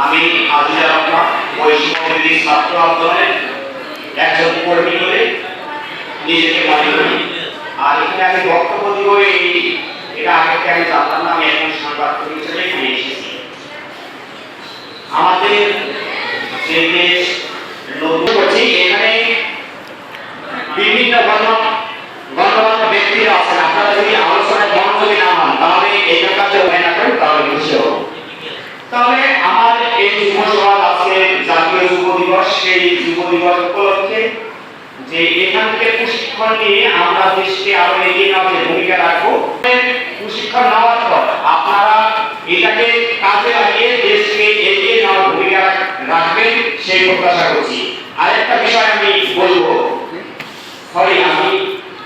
আমি আজিজা রহমান বৈষম্য বিরোধী ছাত্র আন্দোলনের একজন কর্মী হয়ে নিজেকে মনে করি। আর এখানে আমি বক্তব্য দিব এটা আগে আমি জানতাম না, আমি একজন সাংবাদিক হিসেবে এখানে এসেছি। আমাদের যে দেশ নতুন করছি, এখানে বিভিন্ন গণ্যমান্য ব্যক্তিরা আছেন। আপনারা যদি আলোচনায় মনোযোগী না হন তাহলে এইটার কাছে হয় না করেন তাহলে খুশি হব। তবে আমার এই যুব সমাজ আজকে জাতীয় যুব দিবস, সেই যুব দিবস উপলক্ষে যে এখান থেকে প্রশিক্ষণ নিয়ে আমরা দেশকে আরো এগিয়ে নেওয়ার ভূমিকা রাখবো। প্রশিক্ষণ নেওয়ার পর আপনারা এটাকে কাজে লাগিয়ে দেশকে এগিয়ে নেওয়ার ভূমিকা রাখবেন সেই প্রত্যাশা করছি। আরেকটা বিষয় আমি বলবো, সরি আমি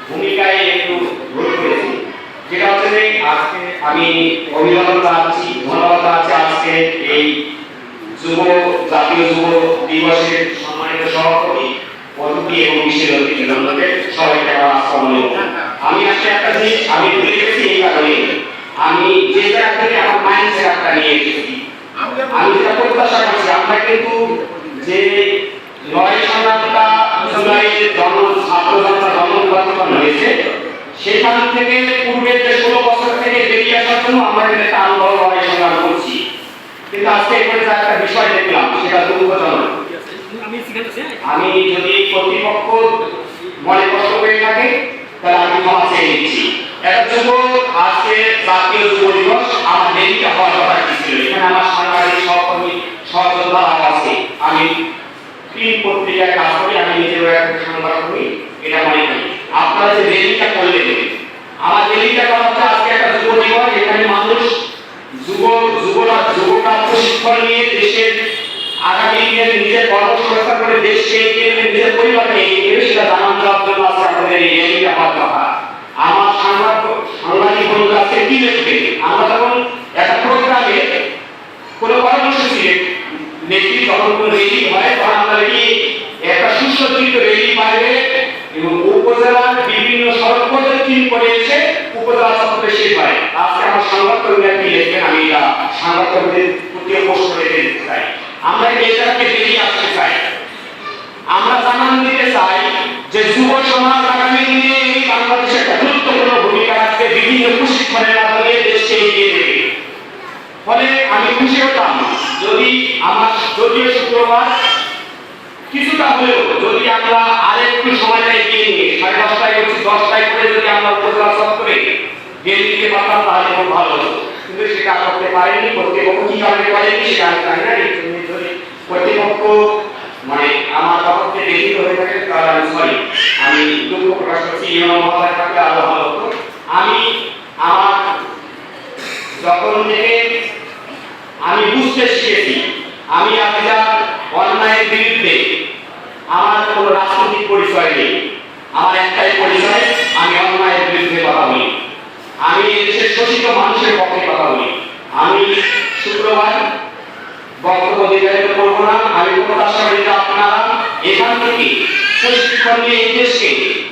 ভূমিকায় একটু ভুল করেছি, যেটা হচ্ছে যে আজকে আমি অভিনন্দন জানাচ্ছি, ধন্যবাদ জানাচ্ছি আজকে এই জাতীয় যুব দিবসের সম্মানিত সভাপতি অতিথি এবং বিশেষ অতিথিদের সবাইকে আমার আসসালামু আলাইকুম। আমি আজকে একটা জিনিস আমি ভুলে গেছি, এই কারণে আমি যে জায়গা থেকে আমার মাইন্ড সেটআপটা নিয়ে এসেছি, আমি যেটা প্রত্যাশা করছি আমরা কিন্তু যে 9 শতাংশটা জুলাইয়ের ছাত্র জনতা জনগণ হয়েছে, সেখান থেকে পূর্বের যে 16 বছর থেকে বেরিয়ে আসার জন্য আমরা একটা আন্দোলন লড়াই সংগ্রাম করছি। কিন্তু আজকে এখানে একটা বিষয় দেখলাম, সেটা দুঃখজনক। আমি যদি কর্তৃপক্ষ মনে কষ্ট হয়ে থাকে তাহলে আমি ক্ষমা চেয়ে নিচ্ছি। এর জন্য আজকে জাতীয় যুব দিবস আমার দেরিটা হওয়ার কথা ছিল। এখানে আমার সাংবাদিক সহকর্মী সহযোদ্ধারা আছে, আমি প্রিন্ট পত্রিকায় কাজ করি, আমি নিজেও একটা সংবাদ করি, এটা মনে করি। আপনারা যে রেলিটা করলেন, আমার রেলিটা করা হচ্ছে আজকে একটা যুব দিবস, এখানে মানুষ যুবকরা প্রশিক্ষণ নিয়ে দেশের আগামী দিনে নিজের কর্মসংস্থান করে দেশকে এগিয়ে নিয়ে নিজের পরিবারকে এগিয়ে নিয়ে সেটা জানান দেওয়ার জন্য আজকে আমাদের এই রেলিটা হওয়ার কথা। আমার সাংবাদিক বন্ধুরা আজকে কি লিখবে, আমরা যখন একটা প্রোগ্রামে কোনো কর্মসূচি নেত্রী যখন কোনো রেলি হয় তখন আমরা দেখি একটা সুসজ্জিত রেলি বাইরে এবং উপজেলার বিভিন্ন সড়ক প্রদক্ষিণ করে এসে উপজেলা চত্বরে শেষ হয়। আজকে আমার সংবাদকর্মীরা কি লিখবেন আমি এটা সংবাদকর্মীদের প্রতি প্রশ্ন রেখে দিতে চাই। আমরা এটাকে বেরিয়ে আসতে চাই, আমরা জানান দিতে চাই যে যুব সমাজ আগামী দিনে এই বাংলাদেশে একটা গুরুত্বপূর্ণ ভূমিকা রাখবে, বিভিন্ন প্রশিক্ষণের মাধ্যমে দেশকে এগিয়ে দেবে। ফলে আমি খুশি হতাম যদি যদিও শুক্রবার কিছুটা হলেও যদি আমরা আরেকটু সময়টা এগিয়ে নিয়ে 10:30টায় বলছি 10টায় করে যদি আমরা উপজেলা চত্বরে গিয়ে দিতে পারতাম তাহলে খুব ভালো হতো। কিন্তু সেটা করতে পারেনি, কর্তৃপক্ষ কি কারণে পারেনি সেটা আমি জানি না। এই জন্য যদি কর্তৃপক্ষ মানে আমার পক্ষে দেরি হয়ে থাকে তাহলে আমি সরি, আমি দুঃখ প্রকাশ করছি। ইউনো মহোদয় থাকলে আরো ভালো হতো। আমি আমার যখন থেকে আমি বুঝতে শিখেছি, আমি আপনার অন্যায়ের বিরুদ্ধে আমার কোনো রাজনৈতিক পরিচয় নেই, আমার একটাই পরিচয়, আমি অন্যায়ের বিরুদ্ধে কথা বলি, আমি দেশের শোষিত মানুষের পক্ষে কথা বলি। আমি শুক্রবার বক্তব্য নির্ধারিত করবো না, আমি প্রত্যাশা করি যে আপনারা এখান থেকে প্রশিক্ষণ নিয়ে এই দেশকে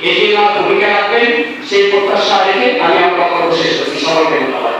এগিয়ে নেওয়ার ভূমিকা রাখবেন, সেই প্রত্যাশা রেখে আমি আমার বক্তব্য শেষ করছি। সবাইকে ধন্যবাদ।